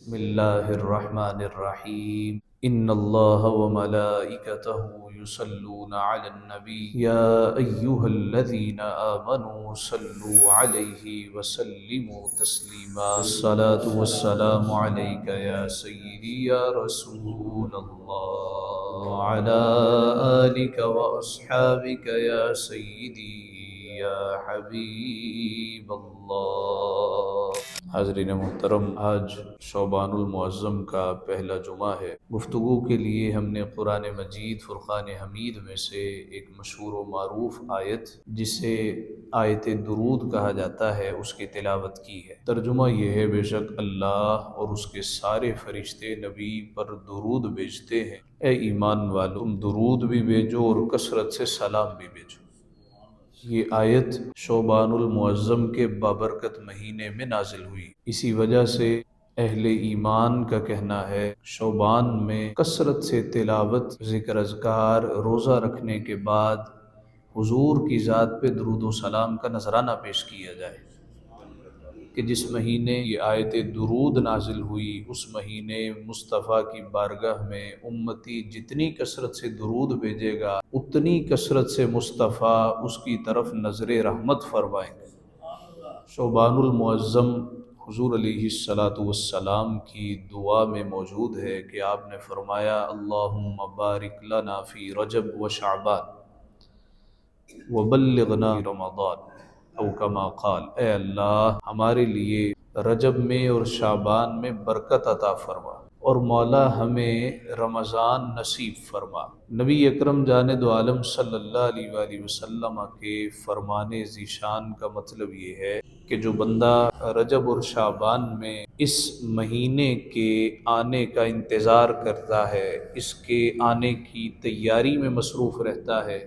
بسم الله الرحمن الرحيم إن الله وملائكته يصلون على النبي يا أيها الذين آمنوا صلوا عليه وسلموا تسليما الصلاة والسلام عليك يا سيدي يا رسول الله وعلى آلك وأصحابك يا سيدي یا حبیب اللہ۔ حاضرین محترم، آج شعبان المعظم کا پہلا جمعہ ہے۔ گفتگو کے لیے ہم نے قرآن مجید فرقان حمید میں سے ایک مشہور و معروف آیت جسے آیت درود کہا جاتا ہے اس کی تلاوت کی ہے۔ ترجمہ یہ ہے، بے شک اللہ اور اس کے سارے فرشتے نبی پر درود بھیجتے ہیں۔ اے ایمان والو، تم درود بھی بھیجو اور کثرت سے سلام بھی بھیجو۔ یہ آیت شعبان المعظم کے بابرکت مہینے میں نازل ہوئی، اسی وجہ سے اہل ایمان کا کہنا ہے شعبان میں کثرت سے تلاوت، ذکر اذکار، روزہ رکھنے کے بعد حضور کی ذات پہ درود و سلام کا نذرانہ پیش کیا جائے کہ جس مہینے یہ آیت درود نازل ہوئی اس مہینے مصطفیٰ کی بارگاہ میں امتی جتنی کثرت سے درود بھیجے گا اتنی کثرت سے مصطفیٰ اس کی طرف نظر رحمت فرمائیں گے۔ شعبان المعظم حضور علیہ السلام کی دعا میں موجود ہے کہ آپ نے فرمایا اللہم بارک لنا فی رجب و شعبان وبلغنا رمضان او کما قال، اے اللہ ہمارے لیے رجب میں اور شعبان میں برکت عطا فرما اور مولا ہمیں رمضان نصیب فرما۔ نبی اکرم جاند عالم صلی اللہ علیہ وآلہ وسلم کے فرمان ذیشان کا مطلب یہ ہے کہ جو بندہ رجب اور شعبان میں اس مہینے کے آنے کا انتظار کرتا ہے، اس کے آنے کی تیاری میں مصروف رہتا ہے،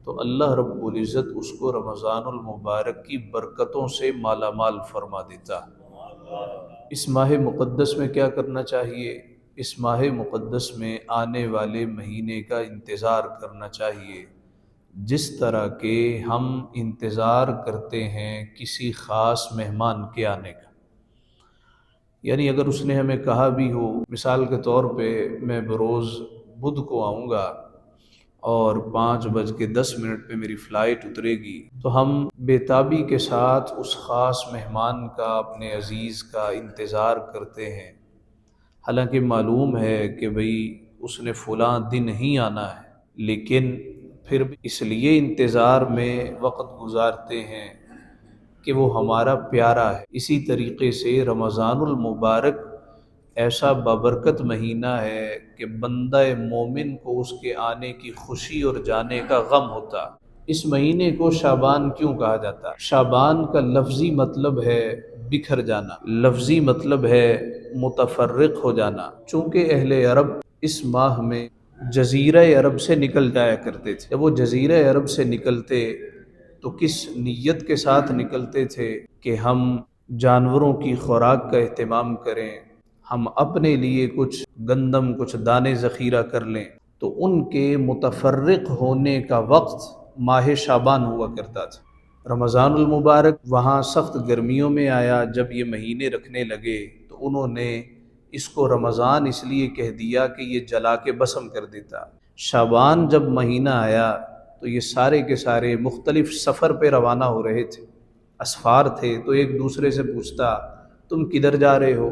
تو اللہ رب العزت اس کو رمضان المبارک کی برکتوں سے مالا مال فرما دیتا۔ اس ماہ مقدس میں کیا کرنا چاہیے؟ اس ماہ مقدس میں آنے والے مہینے کا انتظار کرنا چاہیے، جس طرح کہ ہم انتظار کرتے ہیں کسی خاص مہمان کے آنے کا۔ یعنی اگر اس نے ہمیں کہا بھی ہو، مثال کے طور پہ میں بروز بدھ کو آؤں گا اور 5:10 پہ میری فلائٹ اترے گی، تو ہم بےتابی کے ساتھ اس خاص مہمان کا، اپنے عزیز کا انتظار کرتے ہیں، حالانکہ معلوم ہے کہ بھئی اس نے فلاں دن ہی آنا ہے، لیکن پھر بھی اس لیے انتظار میں وقت گزارتے ہیں کہ وہ ہمارا پیارا ہے۔ اسی طریقے سے رمضان المبارک ایسا بابرکت مہینہ ہے کہ بندہ مومن کو اس کے آنے کی خوشی اور جانے کا غم ہوتا۔ اس مہینے کو شعبان کیوں کہا جاتا؟ شعبان کا لفظی مطلب ہے بکھر جانا، لفظی مطلب ہے متفرق ہو جانا، چونکہ اہل عرب اس ماہ میں جزیرہ عرب سے نکل جایا کرتے تھے۔ جب وہ جزیرہ عرب سے نکلتے تو کس نیت کے ساتھ نکلتے تھے کہ ہم جانوروں کی خوراک کا اہتمام کریں، ہم اپنے لیے کچھ گندم، کچھ دانے ذخیرہ کر لیں، تو ان کے متفرق ہونے کا وقت ماہ شعبان ہوا کرتا تھا۔ رمضان المبارک وہاں سخت گرمیوں میں آیا، جب یہ مہینے رکھنے لگے تو انہوں نے اس کو رمضان اس لیے کہہ دیا کہ یہ جلا کے بسم کر دیتا۔ شعبان جب مہینہ آیا تو یہ سارے کے سارے مختلف سفر پہ روانہ ہو رہے تھے، اسفار تھے، تو ایک دوسرے سے پوچھتا تم کدھر جا رہے ہو؟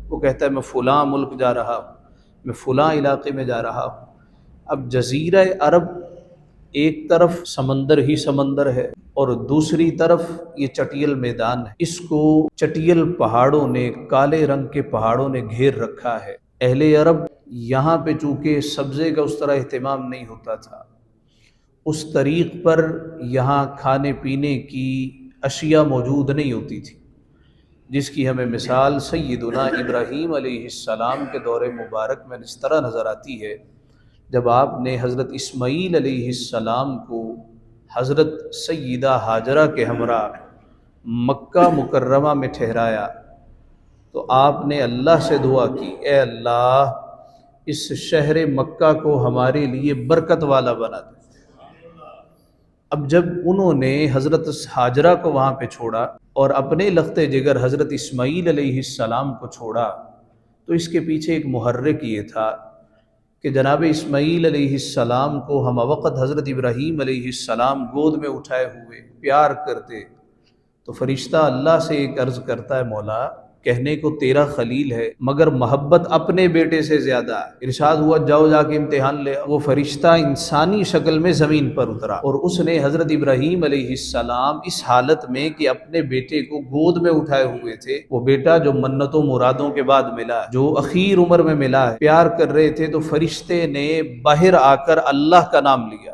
وہ کہتا ہے میں فلاں ملک جا رہا ہوں، میں فلاں علاقے میں جا رہا ہوں۔ اب جزیرہ عرب ایک طرف سمندر ہی سمندر ہے اور دوسری طرف یہ چٹیل میدان ہے، اس کو چٹیل پہاڑوں نے، کالے رنگ کے پہاڑوں نے گھیر رکھا ہے۔ اہل عرب یہاں پہ چونکہ سبزے کا اس طرح اہتمام نہیں ہوتا تھا، اس طریق پر یہاں کھانے پینے کی اشیاء موجود نہیں ہوتی تھی، جس کی ہمیں مثال سیدنا ابراہیم علیہ السلام کے دور مبارک میں اس طرح نظر آتی ہے، جب آپ نے حضرت اسماعیل علیہ السلام کو حضرت سیدہ ہاجرہ کے ہمراہ مکہ مکرمہ میں ٹھہرایا تو آپ نے اللہ سے دعا کی، اے اللہ اس شہر مکہ کو ہمارے لیے برکت والا بنا دے۔ اب جب انہوں نے حضرت ہاجرہ کو وہاں پہ چھوڑا اور اپنے لخت جگر حضرت اسماعیل علیہ السلام کو چھوڑا تو اس کے پیچھے ایک محرک یہ تھا کہ جناب اسماعیل علیہ السلام کو ہم وقت حضرت ابراہیم علیہ السلام گود میں اٹھائے ہوئے پیار کرتے، تو فرشتہ اللہ سے ایک عرض کرتا ہے، مولا کہنے کو تیرا خلیل ہے مگر محبت اپنے بیٹے سے زیادہ ہے۔ ارشاد ہوا جاؤ جا کے امتحان لے۔ وہ فرشتہ انسانی شکل میں زمین پر اترا اور اس نے حضرت ابراہیم علیہ السلام اس حالت میں کہ اپنے بیٹے کو گود میں اٹھائے ہوئے تھے، وہ بیٹا جو منتوں مرادوں کے بعد ملا، جو اخیر عمر میں ملا ہے، پیار کر رہے تھے، تو فرشتے نے باہر آ کر اللہ کا نام لیا،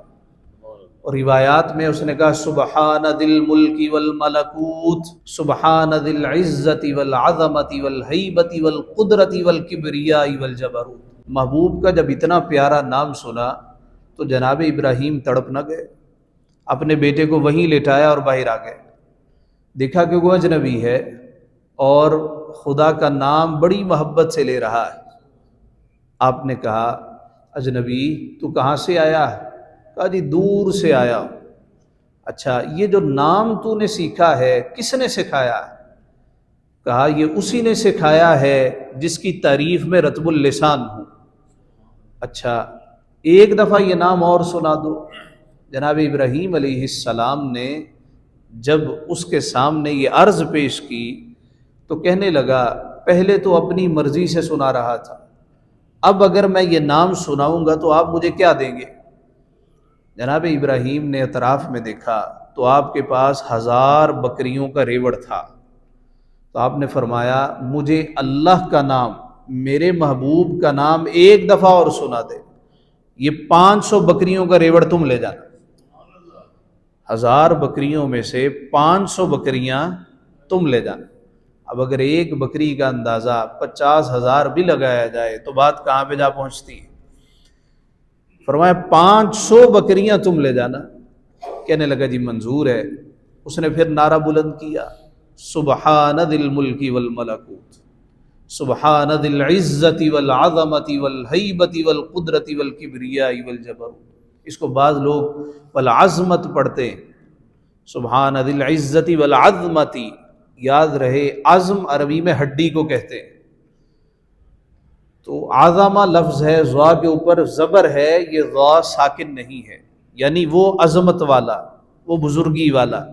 اور روایات میں اس نے کہا سبحان ذی الملک والملکوت، سبحان ذی العزت والعظمت والہیبت والقدرت والکبریاء والجبروت۔ محبوب کا جب اتنا پیارا نام سنا تو جناب ابراہیم تڑپ نہ گئے، اپنے بیٹے کو وہیں لٹایا اور باہر آ گئے۔ دیکھا کہ وہ اجنبی ہے اور خدا کا نام بڑی محبت سے لے رہا ہے۔ آپ نے کہا اجنبی تو کہاں سے آیا؟ کہا جی دور سے آیا ہوں۔ اچھا یہ جو نام تو نے سیکھا ہے کس نے سکھایا؟ کہا یہ اسی نے سکھایا ہے جس کی تعریف میں رطب اللسان ہوں۔ اچھا ایک دفعہ یہ نام اور سنا دو۔ جناب ابراہیم علیہ السلام نے جب اس کے سامنے یہ عرض پیش کی تو کہنے لگا پہلے تو اپنی مرضی سے سنا رہا تھا، اب اگر میں یہ نام سناؤں گا تو آپ مجھے کیا دیں گے؟ جناب ابراہیم نے اطراف میں دیکھا تو آپ کے پاس 1000 بکریوں کا ریوڑ تھا، تو آپ نے فرمایا مجھے اللہ کا نام، میرے محبوب کا نام ایک دفعہ اور سنا دے، یہ 500 بکریوں کا ریوڑ تم لے جانا۔ 1000 بکریوں میں سے 500 بکریاں تم لے جانا۔ اب اگر ایک بکری کا اندازہ 50,000 بھی لگایا جائے تو بات کہاں پہ جا پہنچتی ہے؟ فرمایا 500 بکریاں تم لے جانا۔ کہنے لگا جی منظور ہے۔ اس نے پھر نعرہ بلند کیا سبحان ذی الملک والملکوت، سبحان ذی العزت والعظمت والہیبت والقدرت والکبریاء والجبروت۔ اس کو بعض لوگ والعظمت پڑھتے ہیں، سبحان ذی العزت والعظمت، یاد رہے عظم عربی میں ہڈی کو کہتے ہیں۔ تو عظمہ لفظ ہے، ضا کے اوپر زبر ہے، یہ ضا ساکن نہیں ہے، یعنی وہ عظمت والا، وہ بزرگی والا۔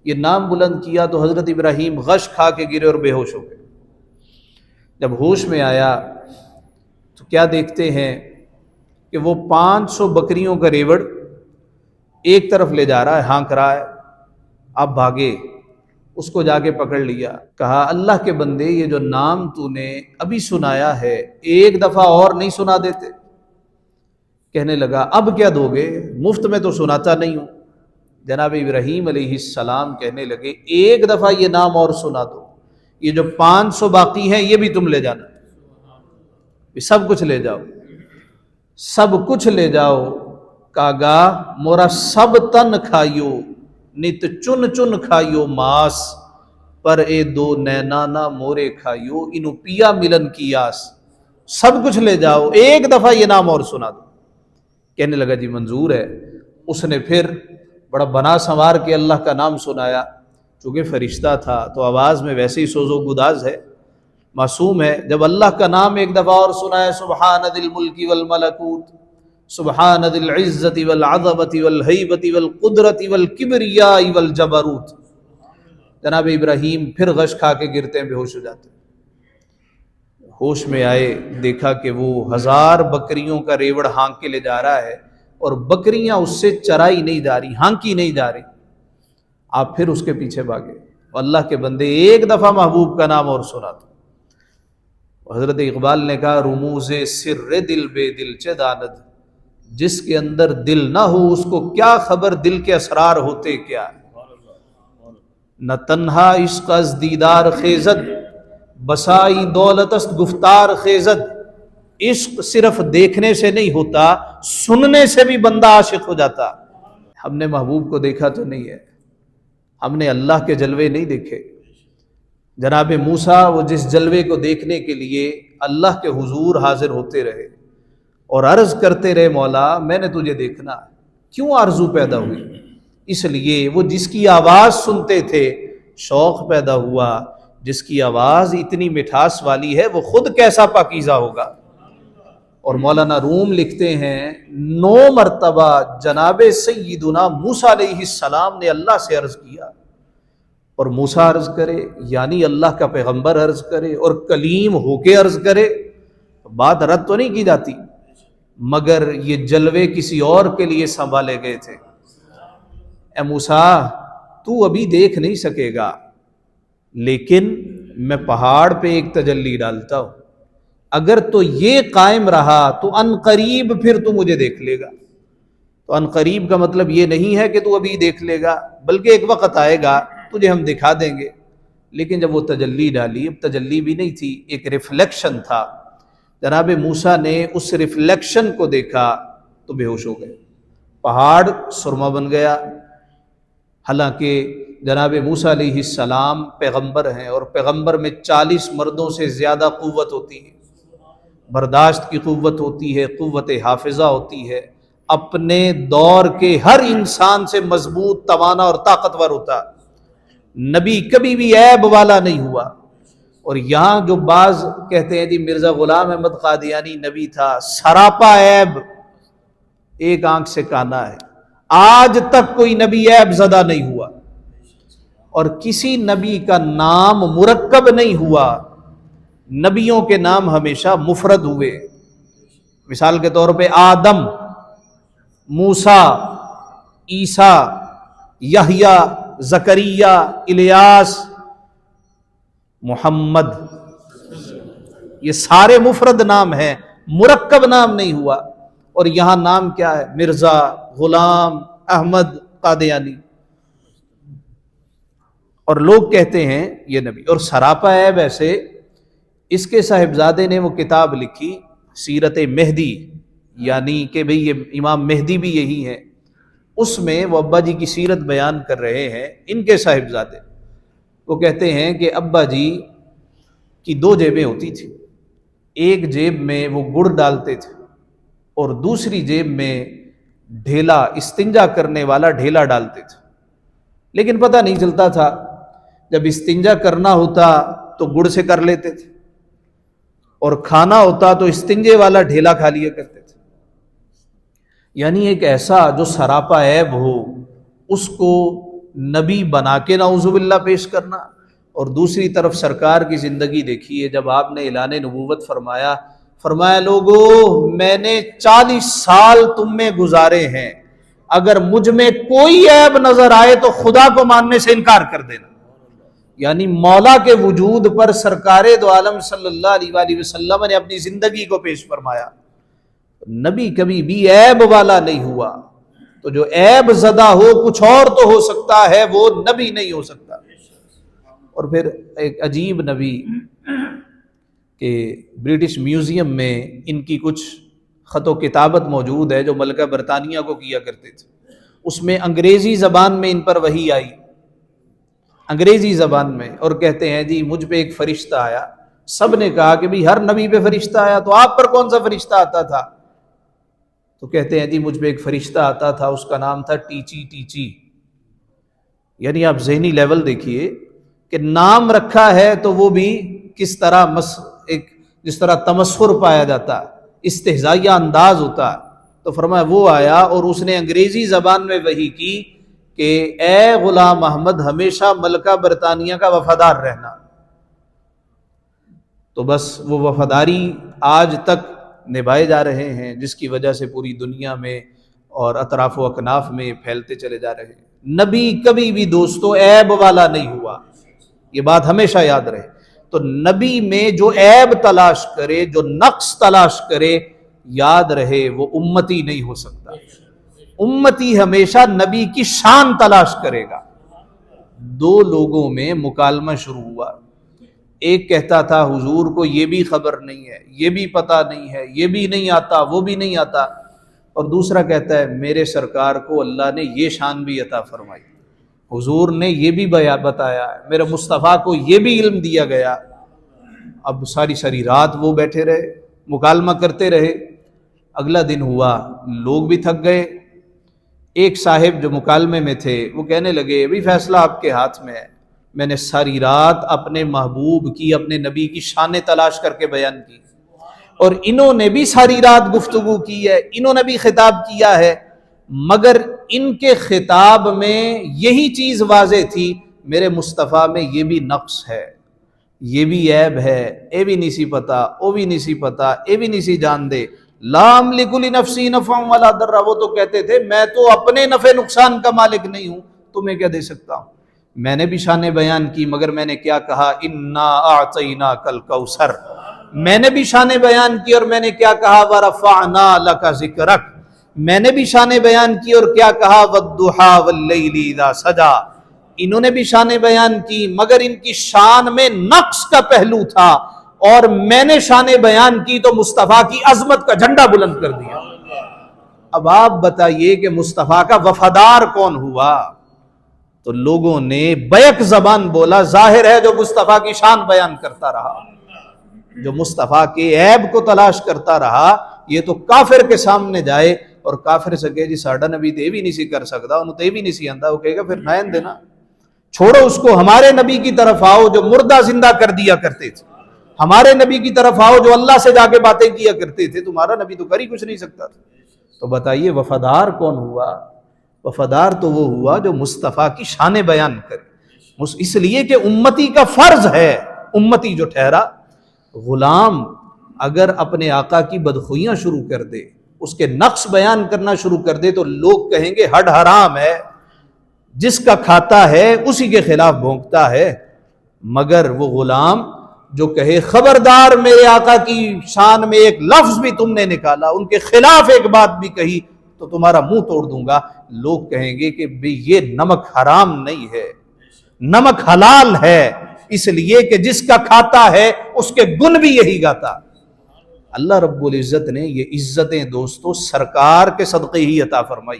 یہ نام بلند کیا تو حضرت ابراہیم غش کھا کے گرے اور بے ہوش ہو گئے۔ جب ہوش میں آیا تو کیا دیکھتے ہیں کہ وہ 500 بکریوں کا ریوڑ ایک طرف لے جا رہا ہے، ہانک رہا ہے۔ آپ بھاگے، اس کو جا کے پکڑ لیا، کہا اللہ کے بندے یہ جو نام تو نے ابھی سنایا ہے ایک دفعہ اور نہیں سنا دیتے؟ کہنے لگا اب کیا دو گے، مفت میں تو سناتا نہیں ہوں۔ جناب ابراہیم علیہ السلام کہنے لگے ایک دفعہ یہ نام اور سنا دو، یہ جو 500 باقی ہیں یہ بھی تم لے جانا، سب کچھ لے جاؤ، سب کچھ لے جاؤ۔ کاگا مورا سب تن کھائیو، نت چن چن کھائیو ماس، پر اے دو نینانا مورے کھائیو، انو پیا ملن کی آس۔ سب کچھ لے جاؤ، ایک دفعہ یہ نام اور سنا دو۔ کہنے لگا جی منظور ہے۔ اس نے پھر بڑا بنا سنوار کے اللہ کا نام سنایا، چونکہ فرشتہ تھا تو آواز میں ویسے ہی سوز و گداز ہے، معصوم ہے۔ جب اللہ کا نام ایک دفعہ اور سنایا سبحان ذی الملک والملکوت، سبحان ذی العزت والعظمت والہیبت والقدرت والکبریاء والجبروت، جناب ابراہیم پھر غش کھا کے گرتے ہیں، بے ہوش ہو جاتے ہیں۔ ہوش میں آئے، دیکھا کہ وہ 1000 بکریوں کا ریوڑ ہانک کے لے جا رہا ہے اور بکریاں اس سے چرائی نہیں جا رہی، ہانکی نہیں جا رہی۔ آپ پھر اس کے پیچھے بھاگے، اللہ کے بندے ایک دفعہ محبوب کا نام اور سنا دو۔ حضرت اقبال نے کہا رموز سر دل بے دل چے داند، جس کے اندر دل نہ ہو اس کو کیا خبر دل کے اسرار ہوتے کیا۔ نہ تنہا عشق از دیدار خیزد، بسائی دولت است گفتار خیزد۔ عشق صرف دیکھنے سے نہیں ہوتا، سننے سے بھی بندہ عاشق ہو جاتا۔ ہم نے محبوب کو دیکھا تو نہیں ہے، ہم نے اللہ کے جلوے نہیں دیکھے۔ جناب موسیٰ وہ جس جلوے کو دیکھنے کے لیے اللہ کے حضور حاضر ہوتے رہے اور عرض کرتے رہے مولا میں نے تجھے دیکھنا، کیوں آرزو پیدا ہوئی؟ اس لیے وہ جس کی آواز سنتے تھے شوق پیدا ہوا، جس کی آواز اتنی مٹھاس والی ہے وہ خود کیسا پاکیزہ ہوگا۔ اور مولانا روم لکھتے ہیں 9 مرتبہ جناب سیدنا موسیٰ علیہ السلام نے اللہ سے عرض کیا، اور موسیٰ عرض کرے یعنی اللہ کا پیغمبر عرض کرے اور کلیم ہو کے عرض کرے، بات رد تو نہیں کی جاتی، مگر یہ جلوے کسی اور کے لیے سنبھالے گئے تھے۔ اے موسیٰ تو ابھی دیکھ نہیں سکے گا، لیکن میں پہاڑ پہ ایک تجلی ڈالتا ہوں، اگر تو یہ قائم رہا تو ان قریب پھر تو مجھے دیکھ لے گا۔ تو ان قریب کا مطلب یہ نہیں ہے کہ تو ابھی دیکھ لے گا، بلکہ ایک وقت آئے گا تجھے ہم دکھا دیں گے۔ لیکن جب وہ تجلی ڈالی، اب تجلی بھی نہیں تھی، ایک ریفلیکشن تھا، جناب موسیٰ نے اس ریفلیکشن کو دیکھا تو بے ہوش ہو گئے، پہاڑ سرما بن گیا۔ حالانکہ جناب موسیٰ علیہ السلام پیغمبر ہیں، اور پیغمبر میں 40 مردوں سے زیادہ قوت ہوتی ہے، برداشت کی قوت ہوتی ہے، قوت حافظہ ہوتی ہے، اپنے دور کے ہر انسان سے مضبوط، توانا اور طاقتور ہوتا۔ نبی کبھی بھی عیب والا نہیں ہوا۔ اور یہاں جو بعض کہتے ہیں جی مرزا غلام احمد قادیانی نبی تھا، سراپا عیب، ایک آنکھ سے کانا ہے، آج تک کوئی نبی عیب زدہ نہیں ہوا، اور کسی نبی کا نام مرکب نہیں ہوا، نبیوں کے نام ہمیشہ مفرد ہوئے۔ مثال کے طور پہ آدم، موسیٰ، عیسیٰ، یحییٰ، زکریا، الیاس، محمد، یہ سارے مفرد نام ہیں، مرکب نام نہیں ہوا۔ اور یہاں نام کیا ہے؟ مرزا غلام احمد قادیانی، اور لوگ کہتے ہیں یہ نبی۔ اور سراپا عیب ایسے، اس کے صاحبزادے نے وہ کتاب لکھی سیرت مہدی، یعنی کہ بھئی یہ امام مہدی بھی یہی ہیں، اس میں وہ ابا جی کی سیرت بیان کر رہے ہیں، ان کے صاحبزادے۔ وہ کہتے ہیں کہ ابا جی کی 2 جیبیں ہوتی تھیں، ایک جیب میں وہ گڑ ڈالتے تھے اور دوسری جیب میں ڈھیلا، استنجا کرنے والا ڈھیلا ڈالتے تھے، لیکن پتہ نہیں چلتا تھا، جب استنجا کرنا ہوتا تو گڑ سے کر لیتے تھے، اور کھانا ہوتا تو استنجے والا ڈھیلا کھا لیا کرتے تھے۔ یعنی ایک ایسا جو سراپا عیب ہو، اس کو نبی بنا کے نعوذ باللہ پیش کرنا۔ اور دوسری طرف سرکار کی زندگی دیکھیے، جب آپ نے اعلان نبوت فرمایا، فرمایا لوگو میں نے 40 سال تم میں گزارے ہیں، اگر مجھ میں کوئی عیب نظر آئے تو خدا کو ماننے سے انکار کر دینا۔ یعنی مولا کے وجود پر سرکار دو عالم صلی اللہ علیہ وآلہ وسلم نے اپنی زندگی کو پیش فرمایا۔ نبی کبھی بھی عیب والا نہیں ہوا، تو جو عیب زدہ ہو کچھ اور تو ہو سکتا ہے، وہ نبی نہیں ہو سکتا۔ اور پھر ایک عجیب نبی کہ برٹش میوزیم میں ان کی کچھ خط و کتابت موجود ہے جو ملکہ برطانیہ کو کیا کرتے تھے، اس میں انگریزی زبان میں ان پر وحی آئی، انگریزی زبان میں، اور کہتے ہیں جی مجھ پہ ایک فرشتہ آیا۔ سب نے کہا کہ بھی ہر نبی پہ فرشتہ آیا، تو آپ پر کون سا فرشتہ آتا تھا؟ تو کہتے ہیں جی مجھ پہ ایک فرشتہ آتا تھا، اس کا نام تھا ٹیچی ٹیچی۔ یعنی آپ ذہنی لیول دیکھیے کہ نام رکھا ہے تو وہ بھی کس طرح جس طرح تمسخر پایا جاتا، استہزائیہ انداز ہوتا۔ تو فرمایا وہ آیا اور اس نے انگریزی زبان میں وحی کی کہ اے غلام احمد ہمیشہ ملکہ برطانیہ کا وفادار رہنا۔ تو بس وہ وفاداری آج تک نبھائے جا رہے ہیں، جس کی وجہ سے پوری دنیا میں اور اطراف و اکناف میں پھیلتے چلے جا رہے ہیں۔ نبی کبھی بھی دوستو عیب والا نہیں ہوا، یہ بات ہمیشہ یاد رہے۔ تو نبی میں جو عیب تلاش کرے، جو نقص تلاش کرے، یاد رہے وہ امتی نہیں ہو سکتا۔ امتی ہمیشہ نبی کی شان تلاش کرے گا۔ 2 لوگوں میں مکالمہ شروع ہوا، ایک کہتا تھا حضور کو یہ بھی خبر نہیں ہے، یہ بھی پتہ نہیں ہے، یہ بھی نہیں آتا، وہ بھی نہیں آتا، اور دوسرا کہتا ہے میرے سرکار کو اللہ نے یہ شان بھی عطا فرمائی، حضور نے یہ بھی بتایا ہے، میرے مصطفیٰ کو یہ بھی علم دیا گیا۔ اب ساری رات وہ بیٹھے رہے، مکالمہ کرتے رہے۔ اگلا دن ہوا، لوگ بھی تھک گئے۔ ایک صاحب جو مکالمے میں تھے وہ کہنے لگے ابھی فیصلہ آپ کے ہاتھ میں ہے، میں نے ساری رات اپنے محبوب کی، اپنے نبی کی شان تلاش کر کے بیان کی، اور انہوں نے بھی ساری رات گفتگو کی ہے، انہوں نے بھی خطاب کیا ہے، مگر ان کے خطاب میں یہی چیز واضح تھی، میرے مصطفیٰ میں یہ بھی نقص ہے، یہ بھی عیب ہے، اے بھی نہیں سی پتا، او بھی نہیں سی پتا، اے بھی نہیں سی جان دے۔ لا املک لنفسی نفعا ولا ضرا، وہ تو کہتے تھے میں تو اپنے نفع نقصان کا مالک نہیں ہوں، تمہیں کیا دے سکتا ہوں۔ میں نے بھی شانیں بیان کی، مگر میں نے کیا کہا، انا اعطیناک الکوثر، میں نے بھی شانیں بیان کی اور میں نے کیا کہا، ورفعنا لک ذکرک، میں نے بھی شانیں بیان کی اور کیا کہا، والضحی واللیل اذا سجا، انہوں نے بھی شانیں بیان کی، مگر ان کی شان میں نقص کا پہلو تھا، اور میں نے شانیں بیان کی تو مصطفیٰ کی عظمت کا جھنڈا بلند کر دیا۔ اب آپ بتائیے کہ مصطفیٰ کا وفادار کون ہوا؟ تو لوگوں نے بیک زبان بولا، ظاہر ہے جو مصطفیٰ کی شان بیان کرتا رہا، جو مصطفیٰ کے عیب کو تلاش کرتا رہا، یہ تو کافر کے سامنے جائے اور کافر سے کہے جی ساڈا نبی تے بھی نہیں سی کر سکتا، انہوں تے بھی نہیں سی آندا، وہ کہے گا پھر نائن دینا، چھوڑو اس کو، ہمارے نبی کی طرف آؤ جو مردہ زندہ کر دیا کرتے تھے، ہمارے نبی کی طرف آؤ جو اللہ سے جا کے باتیں کیا کرتے تھے، تمہارا نبی تو کر ہی کچھ نہیں سکتا تھا۔ تو بتائیے وفادار کون ہوا؟ وفادار تو وہ ہوا جو مصطفیٰ کی شانیں بیان کرے، اس لیے کہ امتی کا فرض ہے، امتی جو ٹھہرا، غلام اگر اپنے آقا کی بدخویاں شروع کر دے، اس کے نقص بیان کرنا شروع کر دے، تو لوگ کہیں گے ہڈ حرام ہے، جس کا کھاتا ہے اسی کے خلاف بھونکتا ہے۔ مگر وہ غلام جو کہے خبردار میرے آقا کی شان میں ایک لفظ بھی تم نے نکالا، ان کے خلاف ایک بات بھی کہی تو تمہارا منہ توڑ دوں گا، لوگ کہیں گے کہ بھئی یہ نمک حرام نہیں ہے، نمک حلال ہے، اس لیے کہ جس کا کھاتا ہے اس کے گن بھی یہی گاتا۔ اللہ رب العزت نے یہ عزتیں دوستو سرکار کے صدقے ہی عطا فرمائی۔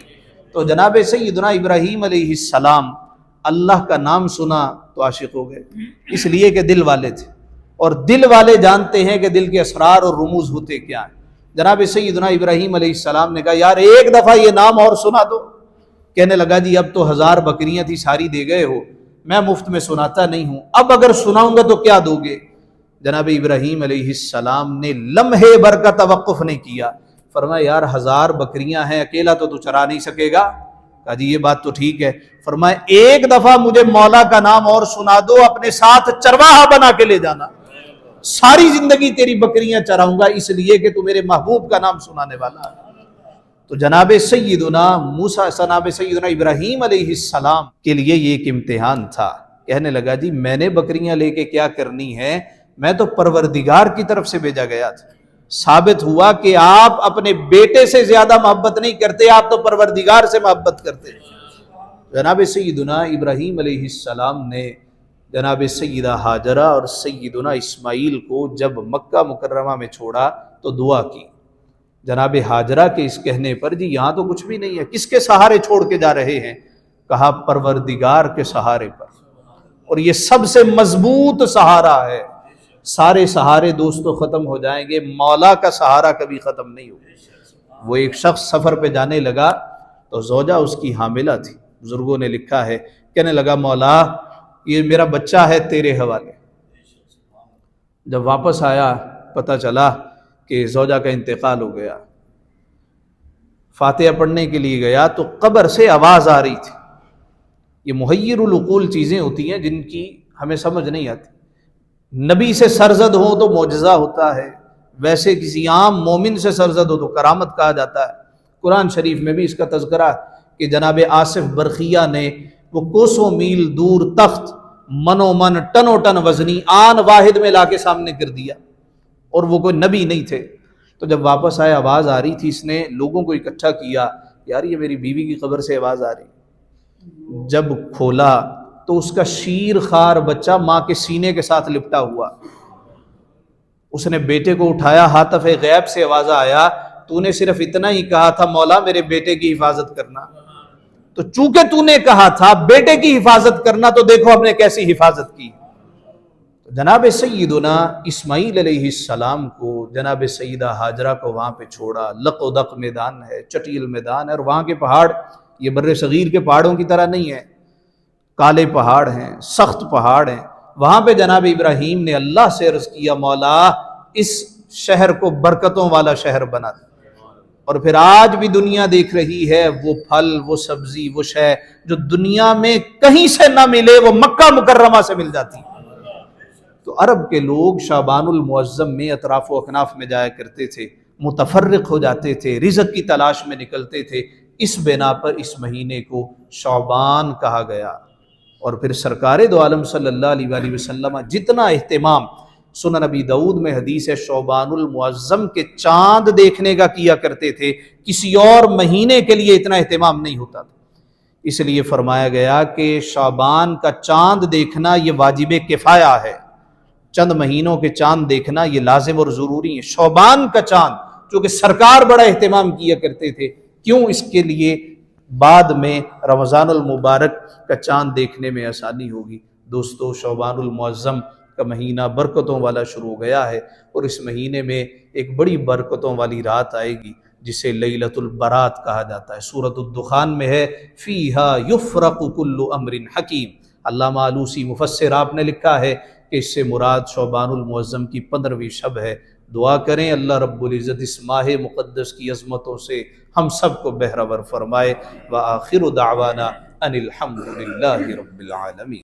تو جناب سیدنا ابراہیم علیہ السلام اللہ کا نام سنا تو عاشق ہو گئے، اس لیے کہ دل والے تھے، اور دل والے جانتے ہیں کہ دل کے اسرار اور رموز ہوتے کیا ہیں۔ جناب سیدنا ابراہیم علیہ السلام نے کہا یار ایک دفعہ یہ نام اور سنا دو۔ کہنے لگا جی اب تو 1000 بکریاں تھی ساری دے گئے ہو، میں مفت میں سناتا نہیں ہوں، اب اگر سناؤں گا تو کیا دو گے؟ جناب ابراہیم علیہ السلام نے لمحے بھر کا توقف نہیں کیا، فرمایا یار 1000 بکریاں ہیں، اکیلا تو چرا نہیں سکے گا؟ کہا جی یہ بات تو ٹھیک ہے۔ فرمایا ایک دفعہ مجھے مولا کا نام اور سنا دو، اپنے ساتھ چرواہا بنا کے لے جانا، ساری زندگی تیری بکریاں چراؤں گا، اس لیے کہ تو میرے محبوب کا نام سنانے والا ہے۔ تو جناب سیدنا ابراہیم علیہ السلام کے لیے یہ ایک امتحان تھا۔ کہنے لگا جی میں نے بکریاں لے کے کیا کرنی ہے، میں تو پروردگار کی طرف سے بھیجا گیا تھا۔ ثابت ہوا کہ آپ اپنے بیٹے سے زیادہ محبت نہیں کرتے، آپ تو پروردگار سے محبت کرتے۔ جناب سیدنا ابراہیم علیہ السلام نے جناب سیدہ ہاجرہ اور سیدنا اسماعیل کو جب مکہ مکرمہ میں چھوڑا تو دعا کی۔ جناب ہاجرہ کے اس کہنے پر جی یہاں تو کچھ بھی نہیں ہے، کس کے سہارے چھوڑ کے جا رہے ہیں؟ کہا پروردگار کے سہارے پر، اور یہ سب سے مضبوط سہارا ہے۔ سارے سہارے دوستو ختم ہو جائیں گے، مولا کا سہارا کبھی ختم نہیں ہوگا۔ وہ ایک شخص سفر پہ جانے لگا تو زوجہ اس کی حاملہ تھی، بزرگوں نے لکھا ہے، کہنے لگا مولا یہ میرا بچہ ہے تیرے حوالے۔ جب واپس آیا پتہ چلا کہ زوجہ کا انتقال ہو گیا، فاتحہ پڑھنے کے لیے گیا تو قبر سے آواز آ رہی تھی۔ یہ محیر العقول چیزیں ہوتی ہیں جن کی ہمیں سمجھ نہیں آتی۔ نبی سے سرزد ہو تو معجزہ ہوتا ہے، ویسے کسی عام مومن سے سرزد ہو تو کرامت کہا جاتا ہے۔ قرآن شریف میں بھی اس کا تذکرہ کہ جناب آصف برقیہ نے وہ کوسوں میل دور تخت منو من ٹنو ٹن وزنی آن واحد میں لا کے سامنے کر دیا، اور وہ کوئی نبی نہیں تھے۔ تو جب واپس آئے آواز آ رہی تھی، اس نے لوگوں کو اکٹھا کیا، یار یہ میری بیوی کی قبر سے آواز آ رہی۔ جب کھولا تو اس کا شیر خوار بچہ ماں کے سینے کے ساتھ لپٹا ہوا۔ اس نے بیٹے کو اٹھایا، ہاتف غیب سے آواز آیا تو نے صرف اتنا ہی کہا تھا مولا میرے بیٹے کی حفاظت کرنا، تو چونکہ تو نے کہا تھا بیٹے کی حفاظت کرنا تو دیکھو ہم نے کیسی حفاظت کی۔ جناب سیدنا اسماعیل علیہ السلام کو جناب سیدہ ہاجرہ کو وہاں پہ چھوڑا، لق و دق میدان ہے، چٹیل میدان ہے، اور وہاں کے پہاڑ یہ بر صغیر کے پہاڑوں کی طرح نہیں ہے۔ کالے پہاڑ ہیں، سخت پہاڑ ہیں. وہاں پہ جناب ابراہیم نے اللہ سے عرض کیا مولا اس شہر کو برکتوں والا شہر بنا دے. اور پھر آج بھی دنیا دیکھ رہی ہے وہ پھل، وہ سبزی، وہ شے جو دنیا میں کہیں سے نہ ملے وہ مکہ مکرمہ سے مل جاتی. تو عرب کے لوگ شعبان المعظم میں اطراف و اکناف میں جایا کرتے تھے، متفرق ہو جاتے تھے، رزق کی تلاش میں نکلتے تھے. اس بنا پر اس مہینے کو شعبان کہا گیا. اور پھر سرکار دو عالم صلی اللہ علیہ وآلہ وسلم جتنا اہتمام سنن نبی داؤد میں حدیث ہے شعبان المعظم کے چاند دیکھنے کا کیا کرتے تھے، کسی اور مہینے کے لیے اتنا اہتمام نہیں ہوتا تھا. اس لیے فرمایا گیا کہ شعبان کا چاند دیکھنا یہ واجب کفایہ ہے. چند مہینوں کے چاند دیکھنا یہ لازم اور ضروری ہے. شعبان کا چاند جو کہ سرکار بڑا اہتمام کیا کرتے تھے، کیوں؟ اس کے لیے بعد میں رمضان المبارک کا چاند دیکھنے میں آسانی ہوگی. دوستو شعبان المعظم کا مہینہ برکتوں والا شروع ہو گیا ہے، اور اس مہینے میں ایک بڑی برکتوں والی رات آئے گی جسے لیلۃ البرات کہا جاتا ہے. سورۃ الدخان میں ہے فیہا یفرق کل امر حکیم. علامہ آلوسی مفسر آپ نے لکھا ہے کہ اس سے مراد شعبان المعظم کی 15ویں شب ہے. دعا کریں اللہ رب العزت اس ماہ مقدس کی عظمتوں سے ہم سب کو بہرور فرمائے. وآخر دعوانا ان الحمد للہ رب العالمین.